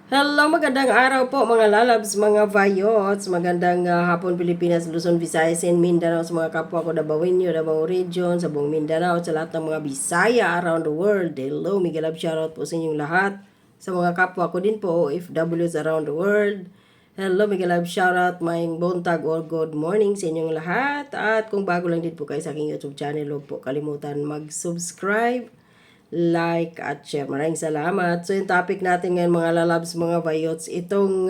Hello, magandang araw po mga lalabs, mga vayots. Magandang hapon Pilipinas, Luzon, Visayas, and Mindanao sa mga kapwa ko Dabawenyo, Davao Region, sa buong Mindanao, sa lahat ng mga Bisaya around the world. Hello, Miguel Love, shoutout po sa inyong lahat. Sa mga kapwa ko din po, OFWs around the world. Hello, Miguel Love, shoutout, maing buntag or good morning sa inyong lahat. At kung bago lang din po kayo sa aking YouTube channel, huwag po kalimutan mag-subscribe, like at share. Maraming salamat. So yung topic natin ngayon mga lalabs, mga bayots, itong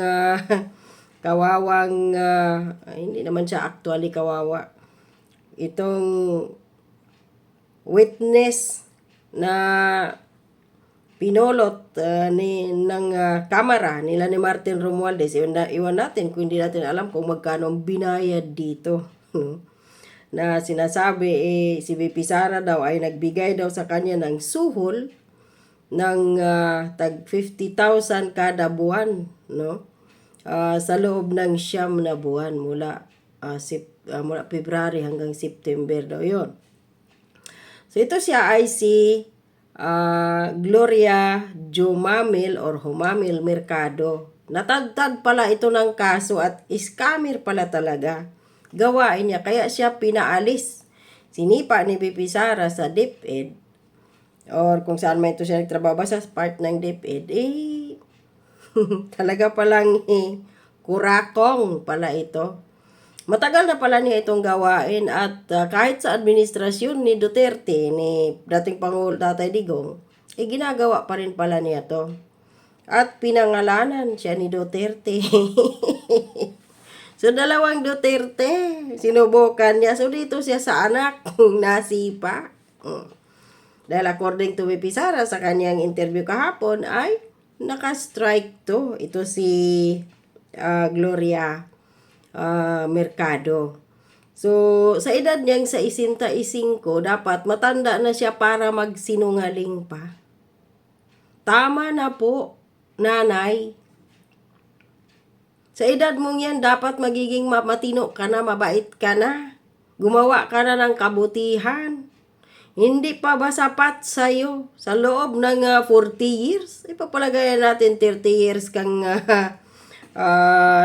kawawang, hindi naman siya actually kawawa. Itong witness na pinulot ng kamera nila ni Martin Romualdez. Iwan natin kung hindi natin alam kung magkano ang binayad dito. Na sinasabi si VP Sara daw ay nagbigay daw sa kanya ng suhol ng tag 50,000 kada buwan, no? Sa loob ng 9 na buwan mula mula February hanggang September daw 'yon. So ito siya ay si Gloria Jumamil or Humamil Mercado. Natagtad pala ito ng kaso at scammer pala talaga. Gawain niya, kaya siya pinaalis. Sinipa ni VP Sara sa DepEd or kung saan man ito siya nagtrabaho, sa part ng DepEd, talaga palang kurakong pala ito. Matagal na pala niya itong gawain at kahit sa administrasyon ni Duterte, ni dating Pangulo Tatay Digong, ginagawa pa rin pala niya to. At pinangalanan siya ni Duterte. So, dalawang Duterte, sinubukan niya. So, dito siya sa anak, nasipa. Dahil according to VP Sara, sa kanyang interview kahapon, ay naka-strike to. Ito si Gloria Mercado. So, sa edad niyang sa 65, dapat matanda na siya para magsinungaling pa. Tama na po, nanay. Sa edad mong yan, dapat magiging matino ka na, mabait ka na. Gumawa ka na ng kabutihan. Hindi pa ba sapat sa'yo sa loob ng 40 years? Ipapalagayan natin 30 years kang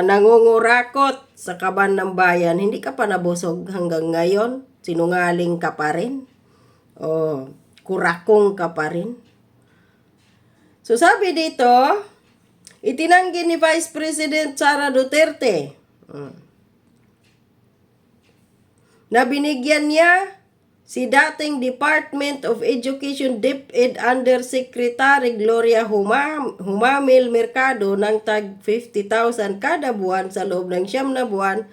nangungurakot sa kaban ng bayan. Hindi ka pa nabusog hanggang ngayon. Sinungaling ka pa rin. O, kurakong ka pa rin. So sabi dito, itinanggi ni Vice President Sara Duterte na binigyan niya si dating Department of Education DepEd Undersecretary Gloria Humamil Mercado ng tag 50,000 kada buwan sa loob ng 9 na buwan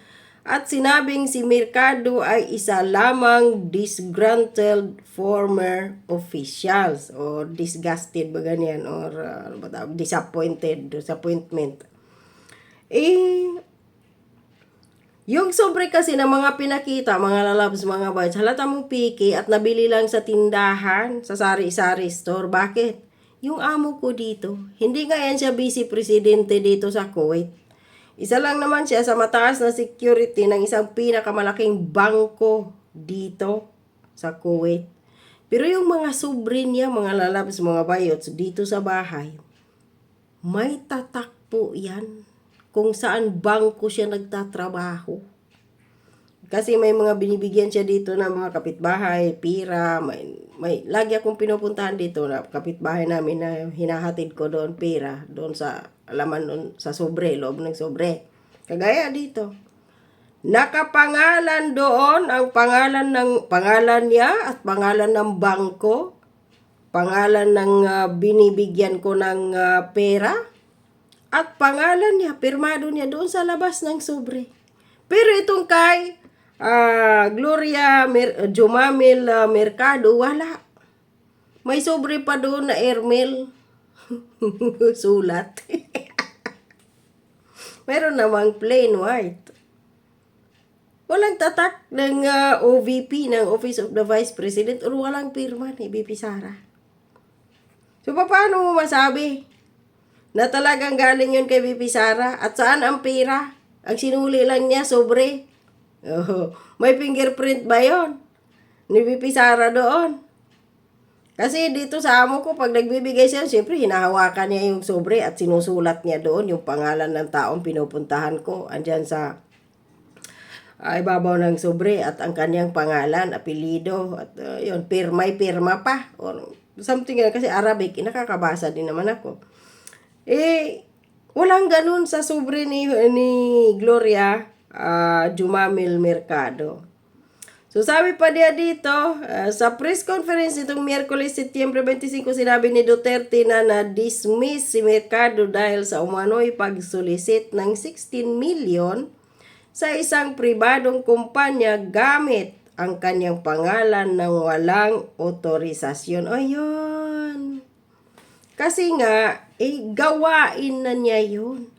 at sinabing si Mercado ay isa lamang disgruntled former officials or disgusted ba ganyan or disappointment. Yung sobre kasi ng mga pinakita, mga lalabs, mga boys, halata mong piki at nabili lang sa tindahan, sa sari-sari store. Bakit? Yung amo ko dito, hindi nga yan siya vice presidente dito sa Kuwait. Isa lang naman siya sa mataas na security ng isang pinakamalaking bangko dito sa Kuwait. Pero yung mga sobre niya, mga lalabs, mga bayots, dito sa bahay, may tatak po yan kung saan bangko siya nagtatrabaho. Kasi may mga binibigyan siya dito ng mga kapitbahay, pira, may lagi akong pinupuntahan dito na kapitbahay namin na hinahatid ko doon pira, doon sa alaman doon sa sobre, loob ng sobre. Kagaya dito. Nakapangalan doon ang pangalan niya at pangalan ng bangko, pangalan ng binibigyan ko ng pera, at pangalan niya, pirmado niya doon sa labas ng sobre. Pero itong kay Gloria Jumamil Mercado, wala. May sobre pa doon na airmail. Sulat. Meron namang plain white. Walang tatak ng OVP, ng Office of the Vice President, o walang pirma ni VP Sara. So, paano mo masabi na talagang galing yun kay VP Sara? At saan ang pira? Ang sinuli lang niya, sobre. May fingerprint ba yon ni VP Sara doon? Kasi dito sa amo ko, pag nagbibigay siya, siyempre hinahawakan niya yung sobre at sinusulat niya doon yung pangalan ng taong pinupuntahan ko. Andyan sa ibabaw ng sobre at ang kanyang pangalan, apelido, at yun, may pirma pa. Or something yan, kasi Arabic, nakakabasa din naman ako. Walang ganun sa sobre ni Gloria Jumamil Mercado. So sabi pa niya dito, sa press conference itong Miyerkules, Setyembre 25, sinabi ni Duterte na na-dismiss si Mercado dahil sa umano'y pag-solicit ng 16 million sa isang pribadong kumpanya gamit ang kanyang pangalan ng walang otorisasyon. Ayun. Kasi nga, gawain na niya yun.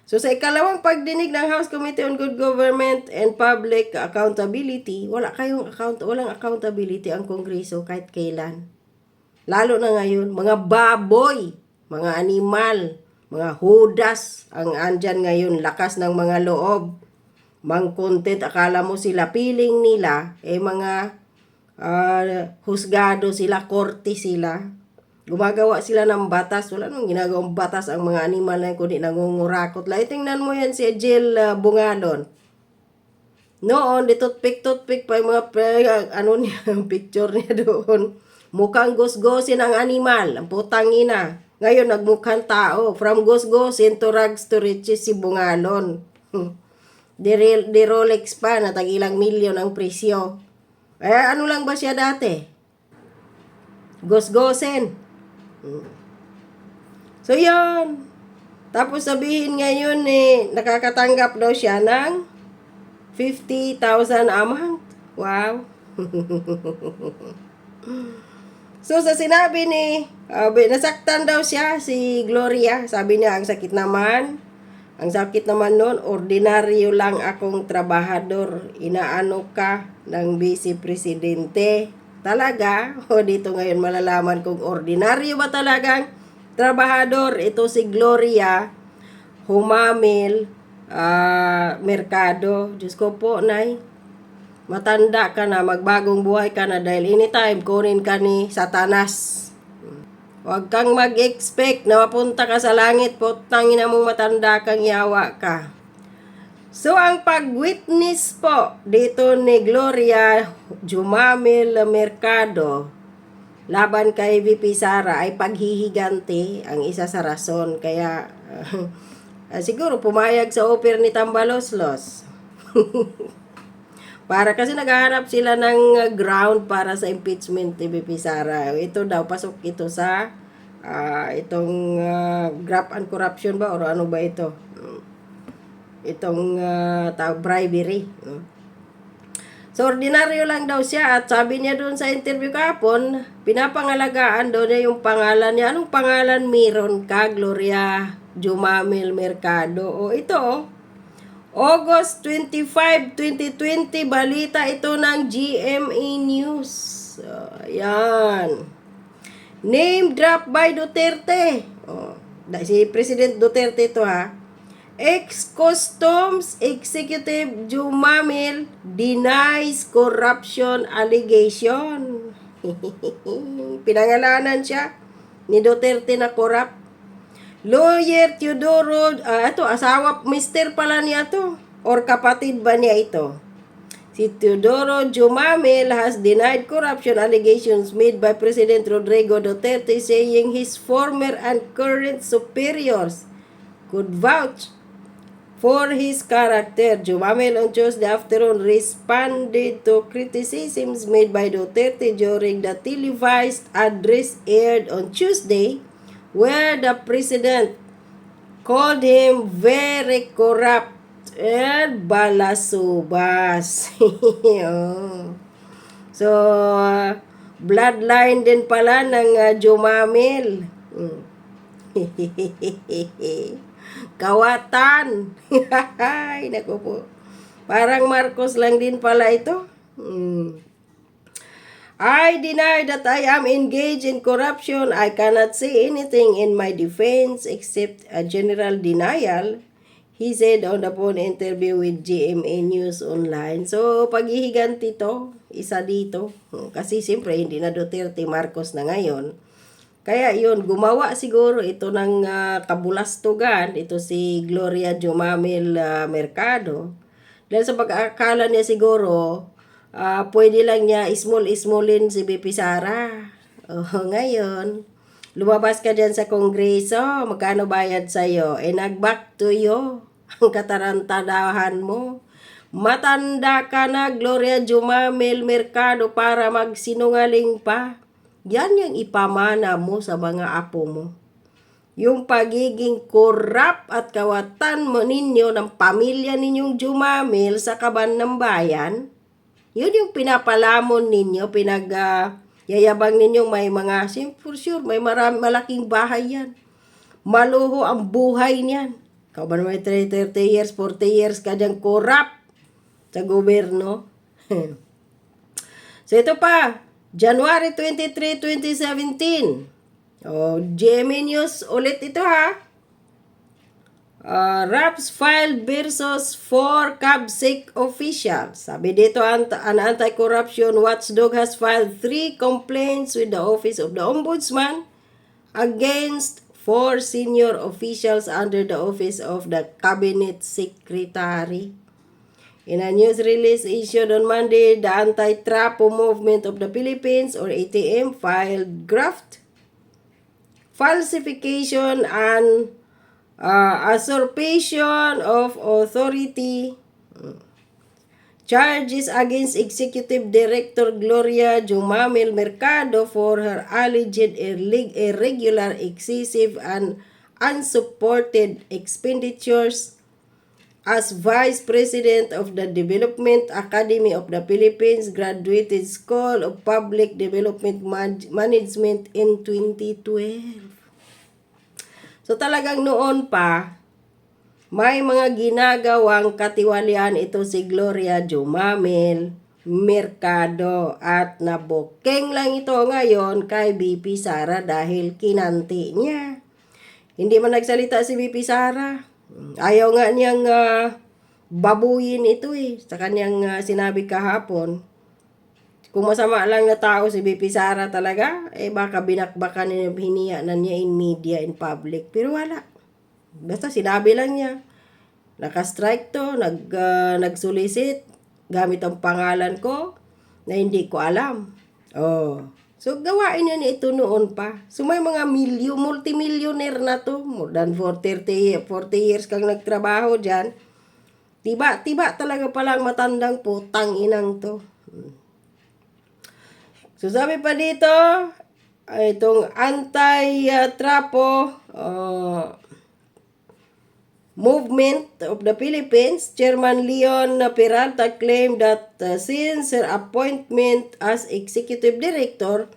So sa ikalawang pagdinig ng House Committee on Good Government and Public Accountability, walang accountability ang Kongreso kahit kailan. Lalo na ngayon, mga baboy, mga animal, mga hudas ang andyan ngayon, lakas ng mga loob. Mang content, akala mo sila, piling nila, mga husgado sila, korte sila. Gumagawa sila ng batas. Wala nang ginagawang batas ang mga animal na yun, kundi nangungurakot. Lai, tingnan mo yan si Jill Bungalon. Noon, di toothpick pa yung mga picture niya doon. Mukhang gosgosin ang animal, ang putang ina. Ngayon, nagmukhang tao. From gosgosin to rags to riches si Bungalon. Di Rolex pa, na tag-ilang milyon ang presyo. Ano lang ba siya dati? Gosgosin. So, yun. Tapos sabihin ngayon nakakatanggap daw siya ng 50,000 a month. Wow. So, sa sinabi nasaktan daw siya si Gloria. Sabi niya, ang sakit naman nun, ordinaryo lang akong trabahador. Inaano ka ng Vice Presidente. Talaga? Dito ngayon malalaman kung ordinaryo ba talagang trabahador. Ito si Gloria Jumamil Mercado. Diyos ko po, Nay. Matanda ka na, magbagong buhay ka na dahil anytime kunin ka ni Satanas. Huwag kang mag-expect na mapunta ka sa langit po. Tangina mong matanda kang yawa ka. So, ang pag-witness po dito ni Gloria Jumamil Mercado laban kay VP Sara ay paghihiganti ang isa sa rason. Kaya, siguro pumayag sa offer ni Tambaloslos. Para kasi naghahanap sila ng ground para sa impeachment ni VP Sara. Ito daw, pasok ito sa itong graft and corruption ba? O ano ba ito? Itong bribery. So, ordinaryo lang daw siya at sabi niya doon sa interview kahapon, pinapangalagaan daw niya yung pangalan niya. Anong pangalan meron ka, Gloria Jumamil Mercado? O ito, August 25, 2020, balita ito ng GMA News. Ayan. Name drop by Duterte. Si President Duterte ito ha. Ex-Customs Executive Jumamil denies corruption allegation. Pinangalanan siya ni Duterte na corrupt. Lawyer Teodoro, asawa, mister pala niya to. Or kapatid ba niya ito? Si Teodoro Jumamil has denied corruption allegations made by President Rodrigo Duterte, saying his former and current superiors could vouch for his character. Jumamil on Tuesday afternoon responded to criticisms made by Duterte during the televised address aired on Tuesday, where the president called him very corrupt and balasubas. So, bloodline din pala ng Jumamil. Kawatan. Ay, naku po. Parang Marcos lang din pala ito. I deny that I am engaged in corruption. I cannot say anything in my defense except a general denial. He said on the phone interview with GMA News Online. So, paghihiganti to, isa dito. Kasi siyempre, hindi na Duterte, Marcos na ngayon. Kaya yun, gumawa siguro ito ng kabulastugan. Ito si Gloria Jumamil Mercado. Dahil sa pag-akala niya siguro, pwede lang niya small-smallin si BP Sara. Ngayon, lumabas ka dyan sa kongreso, magkano bayad sa'yo? Nag-back to you ang katarantadahan mo. Matanda ka na, Gloria Jumamil Mercado, para magsinungaling pa. Yan yung ipamana mo sa mga apo mo. Yung pagiging korap at kawatan mo ninyo ng pamilya ninyong Jumamil sa kaban ng bayan, yun yung pinapalamon ninyo, yayabang ninyong may mga, for sure, may malaking bahay yan. Maluho ang buhay niyan. Ikaw ba naman 30 years, 40 years ka dyan korap sa gobyerno? So ito pa, January 23, 2017. GMA News ulit ito ha. RAPS filed versus 4 CABSIC officials. Sabi dito, an anti-corruption watchdog has filed 3 complaints with the Office of the Ombudsman against 4 senior officials under the Office of the Cabinet Secretary. In a news release issued on Monday, the Anti-Trapo Movement of the Philippines, or ATM, filed graft, falsification, and usurpation of authority charges against Executive Director Gloria Jumamil Mercado for her alleged irregular, excessive, and unsupported expenditures as Vice President of the Development Academy of the Philippines Graduate School of Public Development Management in 2012. So talagang noon pa, may mga ginagawang katiwalian ito si Gloria Jumamil Mercado at nabokeng lang ito ngayon kay BP Sara dahil kinanti niya. Hindi man nagsalita si BP Sara. Ayaw nga niyang babuyin ito sa kanyang sinabi kahapon. Kung masama lang na tao si BP Sara talaga, baka binakbakan niya, hiniya na niya in media, in public. Pero wala. Basta sinabi lang niya. Naka-strike to, nag-solicit gamit ang pangalan ko na hindi ko alam. So, gawain yan ito noon pa. So, may mga multimillionaire na to. More than 40 years kang nagtrabaho dyan. Tiba talaga palang matandang putang inang to. So, sabi pa dito, itong anti-trapo movement of the Philippines, Chairman Leon Peralta claimed that since her appointment as Executive Director,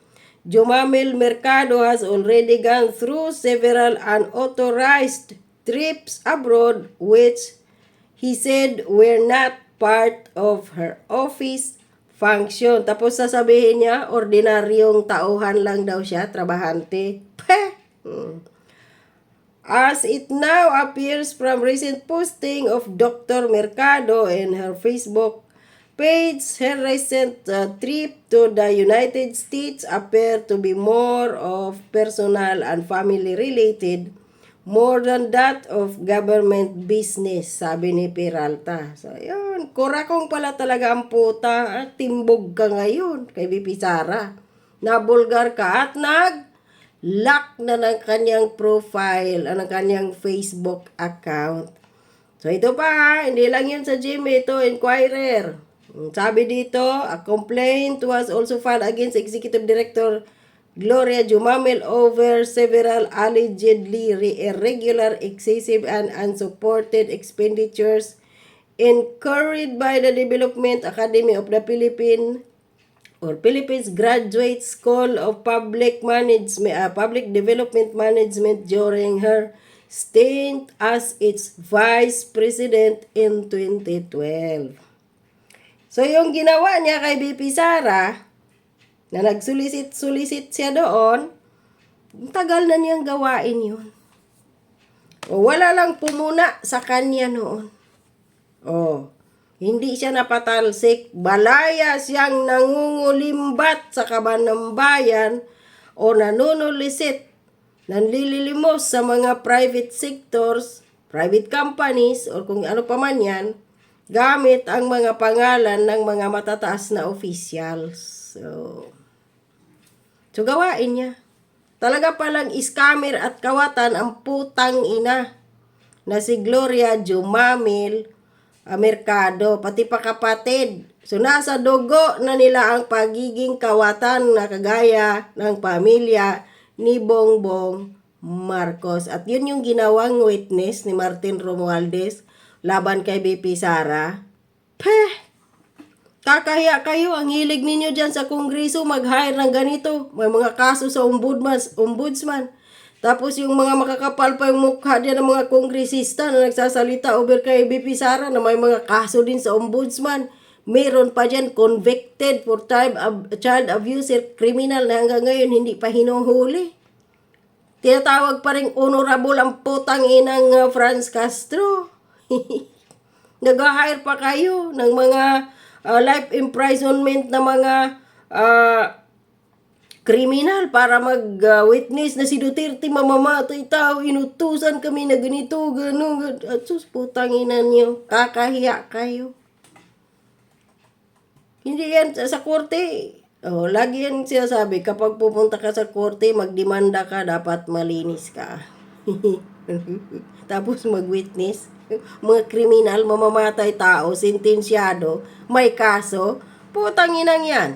Jumamil Mercado has already gone through several unauthorized trips abroad which he said were not part of her office function. Tapos sasabihin niya, ordinaryong tauhan lang daw siya, trabahante. As it now appears from recent posting of Dr. Mercado in her Facebook page, her recent trip to the United States appear to be more of personal and family related, more than that of government business, sabi ni Peralta. So, yun. Kurakong pala talaga ang puta. Timbog ka ngayon kay BP Sara. Nabulgar ka at lock na ng kanyang profile, ng kanyang Facebook account. So, ito pa, hindi lang yun sa GMA, ito, Inquirer. Sabi dito, a complaint was also filed against Executive Director Gloria Jumamil over several allegedly irregular, excessive, and unsupported expenditures incurred by the Development Academy of the Philippines or Philippines Graduate School of Public Development Management during her stint as its Vice President in 2012. So, yung ginawa niya kay BP Sara, na nagsulisit siya doon, tagal na niyang gawain yun. O wala lang pumuna sa kanya noon. O, hindi siya napatalsik. Balaya siyang nangungulimbat sa kaban ng bayan o nanunulisit, nanlililimos sa mga private sectors, private companies, o kung ano pa man yan, gamit ang mga pangalan ng mga matataas na officials. So gawain niya. Talaga palang scammer at kawatan ang putang ina na si Gloria Jumamil Mercado, pati pa kapatid. So nasa dugo na nila ang pagiging kawatan na kagaya ng pamilya ni Bongbong Marcos. At yun yung ginawang witness ni Martin Romualdez laban kay BP Sara. Kakahiya kayo, ang hilig ninyo dyan sa kongreso mag-hire ng ganito. May mga kaso sa ombudsman. Tapos yung mga makakapal pa yung mukha diyan ng mga kongresista na nagsasalita over kay BP Sara na may mga kaso din sa ombudsman. Meron pa dyan convicted for child abuser criminal na hanggang ngayon hindi pa hinuhuli. Tinatawag pa rin honorable ang putang inang Franz Castro. Nag-hire pa kayo ng mga life imprisonment na mga kriminal para mag-witness na si Duterte mamamatay tao, inutusan kami na ganito, gano'n. At sus, putang ina niyo, kakahiya kayo. Hindi yan sa korte. Lagi yan sinasabi, kapag pupunta ka sa korte, magdemanda ka, dapat malinis ka. Tapos mag-witness. Mga kriminal, mamamatay tao, sentensyado, may kaso, putang inang yan.